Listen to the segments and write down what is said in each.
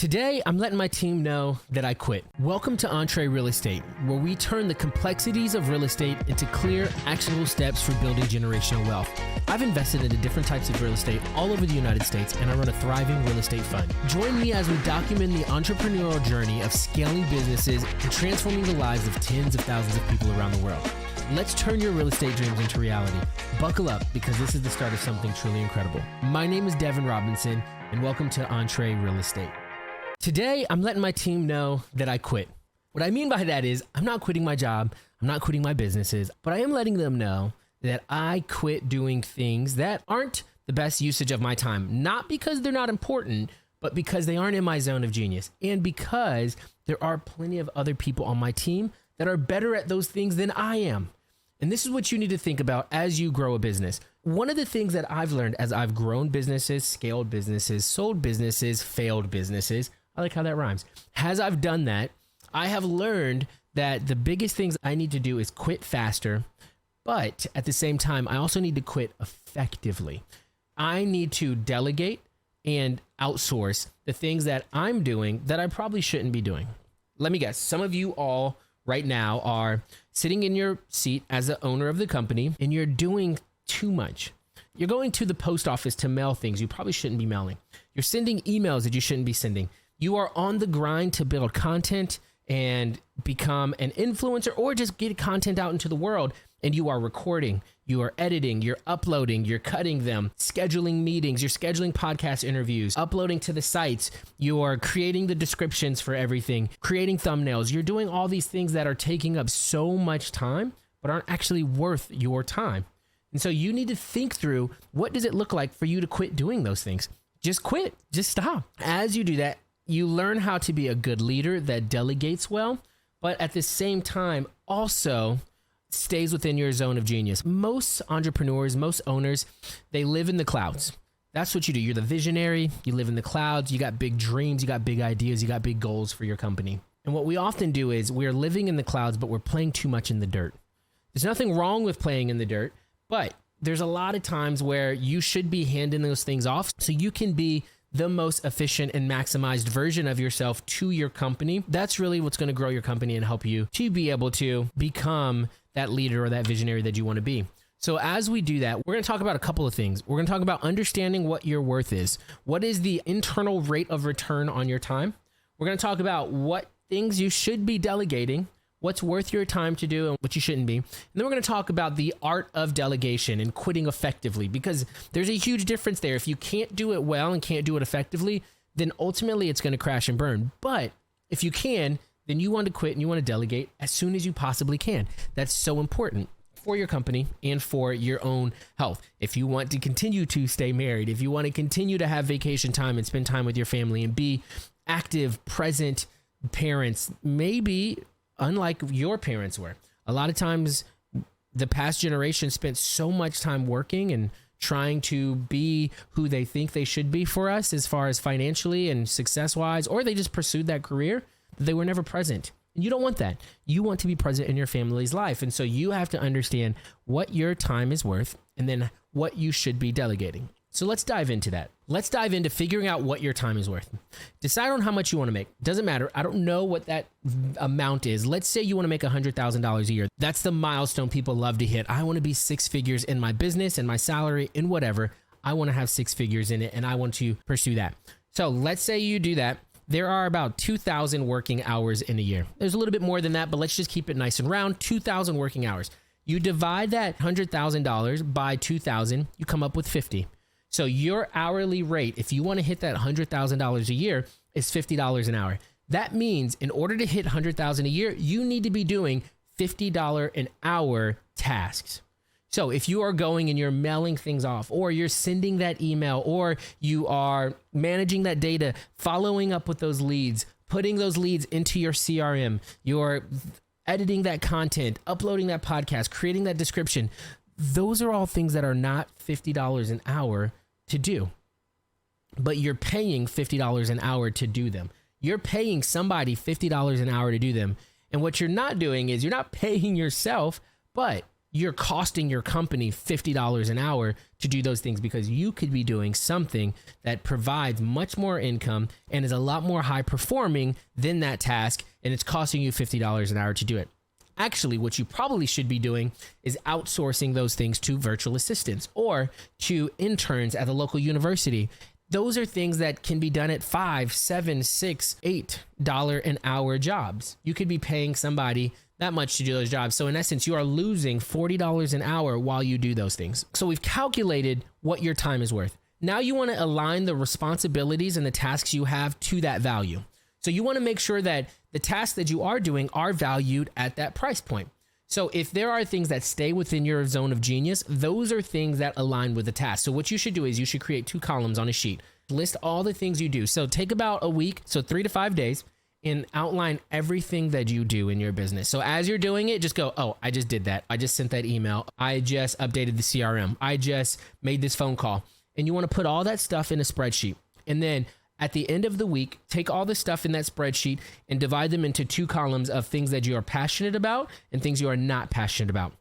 Today, I'm letting my team know that I quit. Welcome to Entree Real Estate, where we turn the complexities of real estate into clear, actionable steps for building generational wealth. I've invested into different types of real estate all over the United States, and I run a thriving real estate fund. Join me as we document the entrepreneurial journey of scaling businesses and transforming the lives of tens of thousands of people around the world. Let's turn your real estate dreams into reality. Buckle up, because this is the start of something truly incredible. My name is Devin Robinson, and welcome to Entree Real Estate. Today, I'm letting my team know that I quit. What I mean by that is I'm not quitting my job, I'm not quitting my businesses, but I am letting them know that I quit doing things that aren't the best usage of my time. Not because they're not important, but because they aren't in my zone of genius. And because there are plenty of other people on my team that are better at those things than I am. And this is what you need to think about as you grow a business. One of the things that I've learned as I've grown businesses, scaled businesses, sold businesses, failed businesses, I like how that rhymes. As I've done that, I have learned that the biggest things I need to do is quit faster, but at the same time, I also need to quit effectively. I need to delegate and outsource the things that I'm doing that I probably shouldn't be doing. Let me guess, some of you all right now are sitting in your seat as the owner of the company and you're doing too much. You're going to the post office to mail things you probably shouldn't be mailing. You're sending emails that you shouldn't be sending. You are on the grind to build content and become an influencer or just get content out into the world. And you are recording, you are editing, you're uploading, you're cutting them, scheduling meetings, you're scheduling podcast interviews, uploading to the sites, you are creating the descriptions for everything, creating thumbnails. You're doing all these things that are taking up so much time, but aren't actually worth your time. And so you need to think through, what does it look like for you to quit doing those things? Just quit, just stop. As you do that, you learn how to be a good leader that delegates well, but at the same time also stays within your zone of genius. Most entrepreneurs, most owners, they live in the clouds. That's what you do. You're the visionary, you live in the clouds, you got big dreams, you got big ideas, you got big goals for your company. And what we often do is we're living in the clouds, but we're playing too much in the dirt. There's nothing wrong with playing in the dirt, but there's a lot of times where you should be handing those things off so you can be the most efficient and maximized version of yourself to your company. That's really what's going to grow your company and help you to be able to become that leader or that visionary that you want to be. So as we do that, we're going to talk about a couple of things. We're going to talk about understanding what your worth is. What is the internal rate of return on your time? We're going to talk about what things you should be delegating, what's worth your time to do and what you shouldn't be. And then we're going to talk about the art of delegation and quitting effectively, because there's a huge difference there. If you can't do it well and can't do it effectively, then ultimately it's going to crash and burn. But if you can, then you want to quit and you want to delegate as soon as you possibly can. That's so important for your company and for your own health. If you want to continue to stay married, if you want to continue to have vacation time and spend time with your family and be active, present parents, maybe unlike your parents were. A lot of times the past generation spent so much time working and trying to be who they think they should be for us as far as financially and success-wise, or they just pursued that career, that they were never present. And you don't want that. You want to be present in your family's life. And so you have to understand what your time is worth and then what you should be delegating. So let's dive into that. Let's dive into figuring out what your time is worth. Decide on how much you want to make. Doesn't matter. I don't know what that amount is. Let's say you want to make $100,000 a year. That's the milestone people love to hit. I want to be six figures in my business and my salary and whatever. I want to have six figures in it and I want to pursue that. So let's say you do that. There are about 2,000 working hours in a year. There's a little bit more than that, but let's just keep it nice and round. 2,000 working hours. You divide that $100,000 by 2,000, you come up with 50. So your hourly rate, if you want to hit that $100,000 a year, is $50 an hour. That means in order to hit $100,000 a year, you need to be doing $50 an hour tasks. So if you are going and you're mailing things off, or you're sending that email, or you are managing that data, following up with those leads, putting those leads into your CRM, you're editing that content, uploading that podcast, creating that description, those are all things that are not $50 an hour to do, but you're paying $50 an hour to do them. You're paying somebody $50 an hour to do them. And what you're not doing is you're not paying yourself, but you're costing your company $50 an hour to do those things, because you could be doing something that provides much more income and is a lot more high performing than that task, and it's costing you $50 an hour to do it. Actually, what you probably should be doing is outsourcing those things to virtual assistants or to interns at the local university. Those are things that can be done at $5, $7, $6, $8 an hour jobs. You could be paying somebody that much to do those jobs. So in essence, you are losing $40 an hour while you do those things. So we've calculated what your time is worth. Now you want to align the responsibilities and the tasks you have to that value. So you want to make sure that the tasks that you are doing are valued at that price point. So if there are things that stay within your zone of genius, those are things that align with the task. So what you should do is you should create 2 columns on a sheet. List all the things you do. So take about a week, so 3 to 5 days, and outline everything that you do in your business. So as you're doing it, just go, oh, I just did that. I just sent that email. I just updated the CRM. I just made this phone call. And you want to put all that stuff in a spreadsheet. And then at the end of the week, take all the stuff in that spreadsheet and divide them into 2 columns of things that you are passionate about and things you are not passionate about.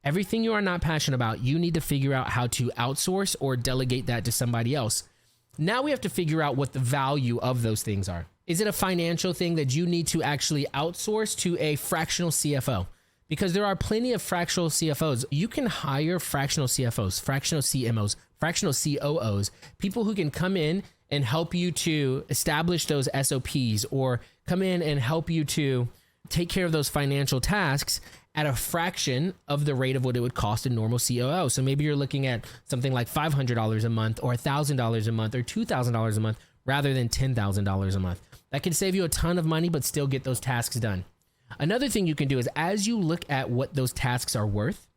Everything you are not passionate about, you need to figure out how to outsource or delegate that to somebody else. Now we have to figure out what the value of those things are. Is it a financial thing that you need to actually outsource to a fractional CFO? Because there are plenty of fractional CFOs. You can hire fractional CFOs, fractional CMOs, fractional COOs, people who can come in and help you to establish those SOPs or come in and help you to take care of those financial tasks at a fraction of the rate of what it would cost a normal COO. So maybe you're looking at something like $500 a month or $1,000 a month or $2,000 a month rather than $10,000 a month. That can save you a ton of money, but still get those tasks done. Another thing you can do is as you look at what those tasks are worth,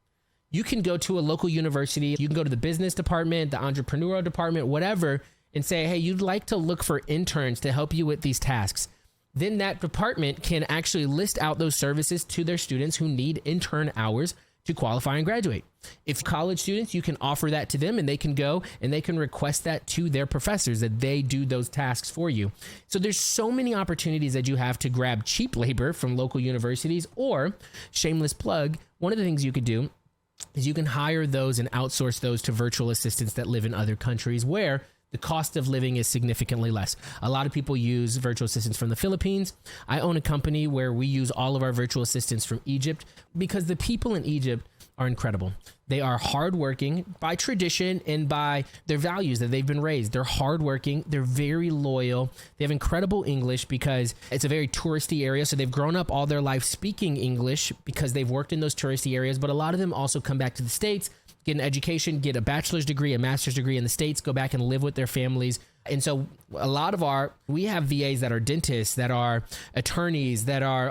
you can go to a local university, you can go to the business department, the entrepreneurial department, whatever, and say, hey, you'd like to look for interns to help you with these tasks. Then that department can actually list out those services to their students who need intern hours to qualify and graduate. If college students, you can offer that to them and they can go and they can request that to their professors that they do those tasks for you. So there's so many opportunities that you have to grab cheap labor from local universities, or shameless plug, one of the things you could do is you can hire those and outsource those to virtual assistants that live in other countries where the cost of living is significantly less. A lot of people use virtual assistants from the Philippines. I own a company where we use all of our virtual assistants from Egypt because the people in Egypt are incredible. They are hardworking by tradition and by their values that they've been raised. They're hardworking. They're very loyal. They have incredible English because it's a very touristy area. So they've grown up all their life speaking English because they've worked in those touristy areas. But a lot of them also come back to the States, get an education, get a bachelor's degree, a master's degree in the States, go back and live with their families. And so a lot of we have VAs that are dentists, that are attorneys, that are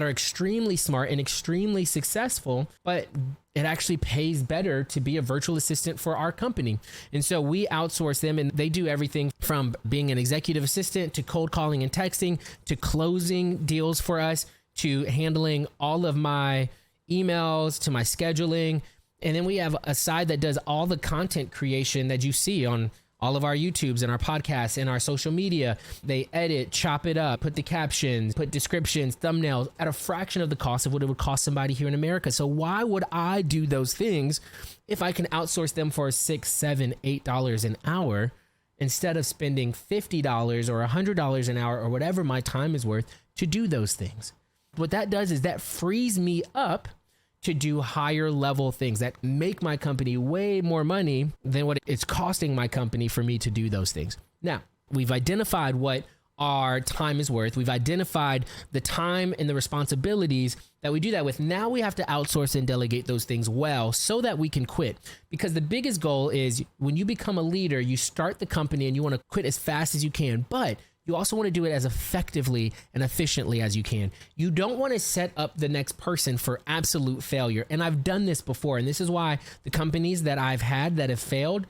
extremely smart and extremely successful, but it actually pays better to be a virtual assistant for our company. And so we outsource them and they do everything from being an executive assistant to cold calling and texting to closing deals for us to handling all of my emails to my scheduling. And then we have a side that does all the content creation that you see on all of our YouTubes and our podcasts and our social media. They edit, chop it up, put the captions, put descriptions, thumbnails at a fraction of the cost of what it would cost somebody here in America. So why would I do those things if I can outsource them for $6, $7, $8 an hour instead of spending $50 or $100 an hour or whatever my time is worth to do those things? What that does is that frees me up to do higher level things that make my company way more money than what it's costing my company for me to do those things. Now, we've identified what our time is worth. We've identified the time and the responsibilities that we do that with. Now we have to outsource and delegate those things well so that we can quit. Because the biggest goal is when you become a leader, you start the company and you want to quit as fast as you can, but you also want to do it as effectively and efficiently as you can. You don't want to set up the next person for absolute failure. And I've done this before. And this is why the companies that I've had that have failed,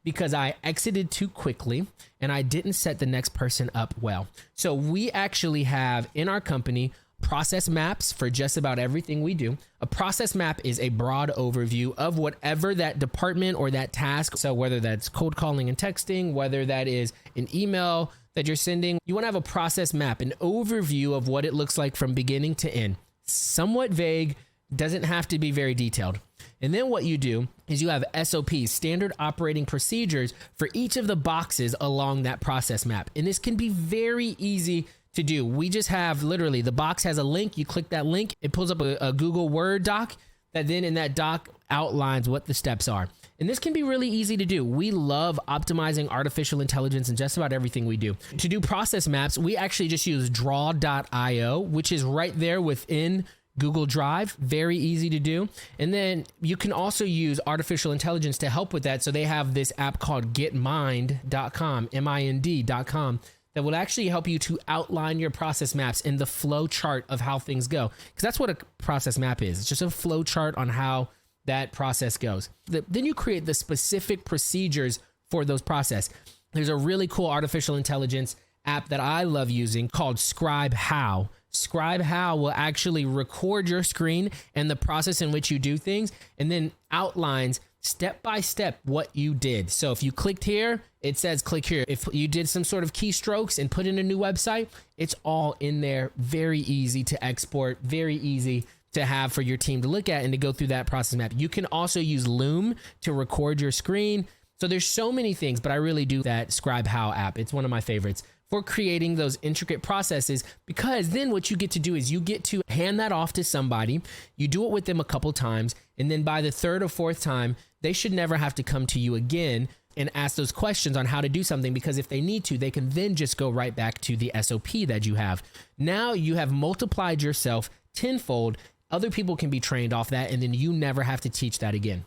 because I exited too quickly and I didn't set the next person up well. So we actually have in our company process maps for just about everything we do. A process map is a broad overview of whatever that department or that task. So whether that's cold calling and texting, whether that is an email that you're sending, you want to have a process map, an overview of what it looks like from beginning to end. Somewhat vague, Doesn't have to be very detailed. And then what you do is you have SOPs, standard operating procedures, for each of the boxes along that process map. And this can be very easy to do. We just have literally, the box has a link. You click that link, it pulls up a Google Word doc that then in that doc outlines what the steps are. And this can be really easy to do. We love optimizing artificial intelligence in just about everything we do. To do process maps, we actually just use draw.io, which is right there within Google Drive. Very easy to do. And then you can also use artificial intelligence to help with that. So they have this app called getmind.com, MIND.com, that will actually help you to outline your process maps in the flow chart of how things go. Because that's what a process map is. It's just a flow chart on how that process goes. Then you create the specific procedures for those process. There's a really cool artificial intelligence app that I love using called Scribe How. Scribe How will actually record your screen and the process in which you do things, and then outlines step by step what you did. So if you clicked here, it says click here. If you did some sort of keystrokes and put in a new website, it's all in there. Very easy to export, very easy to have for your team to look at and to go through that process map. You can also use Loom to record your screen. So there's so many things, but I really do that Scribe How app. It's one of my favorites for creating those intricate processes, because then what you get to do is you get to hand that off to somebody. You do it with them a couple times, and then by the third or fourth time, they should never have to come to you again and ask those questions on how to do something, because if they need to, they can then just go right back to the SOP that you have. Now you have multiplied yourself tenfold. Other people can be trained off that, and then you never have to teach that again.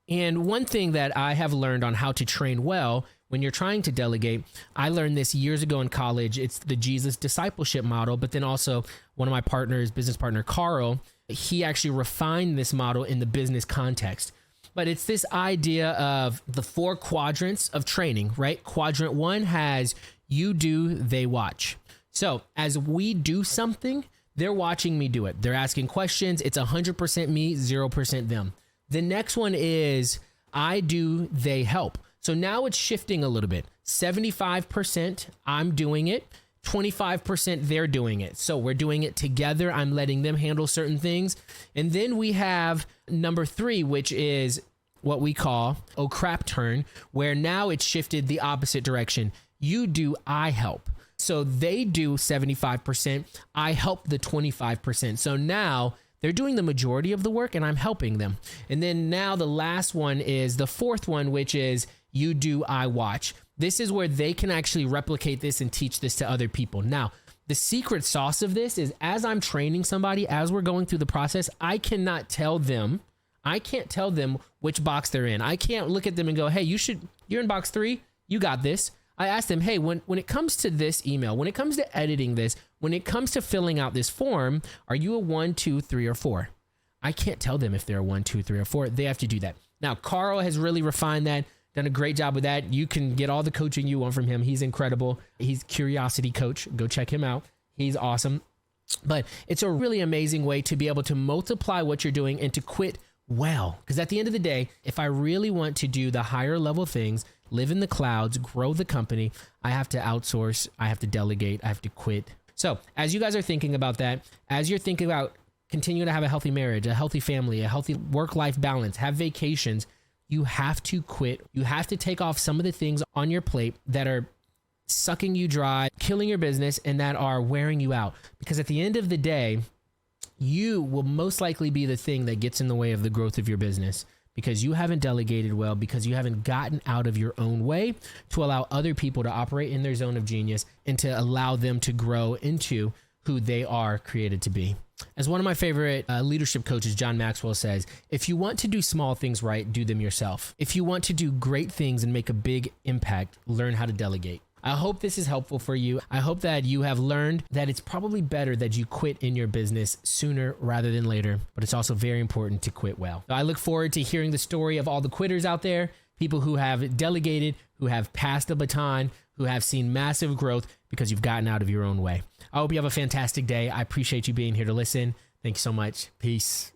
And one thing that I have learned on how to train well when you're trying to delegate, I learned this years ago in college. It's the Jesus discipleship model, but then also one of my partners, business partner, Carl, he actually refined this model in the business context. But it's this idea of the 4 quadrants of training, right? Quadrant 1 has you do, they watch. So as we do something, they're watching me do it. They're asking questions. It's 100% me, 0% them. The next one is I do, they help. So now it's shifting a little bit. 75% I'm doing it, 25% they're doing it. So we're doing it together. I'm letting them handle certain things. And then we have number 3, which is what we call oh crap turn, where now it's shifted the opposite direction. You do, I help. So they do 75%, I help the 25%. So now they're doing the majority of the work and I'm helping them. And then now the last one is the 4th one, which is you do, I watch. This is where they can actually replicate this and teach this to other people. Now, the secret sauce of this is as I'm training somebody, as we're going through the process, I can't tell them which box they're in. I can't look at them and go, hey, you're in box 3, you got this. I asked them, hey, when it comes to this email, when it comes to editing this, when it comes to filling out this form, are you a 1, 2, 3, or 4? I can't tell them if they're a 1, 2, 3, or 4. They have to do that. Now, Carl has really refined that, done a great job with that. You can get all the coaching you want from him. He's incredible. He's Curiosity Coach. Go check him out. He's awesome. But it's a really amazing way to be able to multiply what you're doing and to quit well. Because at the end of the day, if I really want to do the higher level things, live in the clouds, grow the company, I have to outsource, I have to delegate, I have to quit. So as you guys are thinking about that, as you're thinking about continuing to have a healthy marriage, a healthy family, a healthy work-life balance, have vacations, you have to quit. You have to take off some of the things on your plate that are sucking you dry, killing your business, and that are wearing you out. Because at the end of the day, you will most likely be the thing that gets in the way of the growth of your business, because you haven't delegated well, because you haven't gotten out of your own way to allow other people to operate in their zone of genius and to allow them to grow into who they are created to be. As one of my favorite leadership coaches, John Maxwell, says, if you want to do small things right, do them yourself. If you want to do great things and make a big impact, learn how to delegate. I hope this is helpful for you. I hope that you have learned that it's probably better that you quit in your business sooner rather than later, but it's also very important to quit well. I look forward to hearing the story of all the quitters out there, people who have delegated, who have passed the baton, who have seen massive growth because you've gotten out of your own way. I hope you have a fantastic day. I appreciate you being here to listen. Thank you so much. Peace.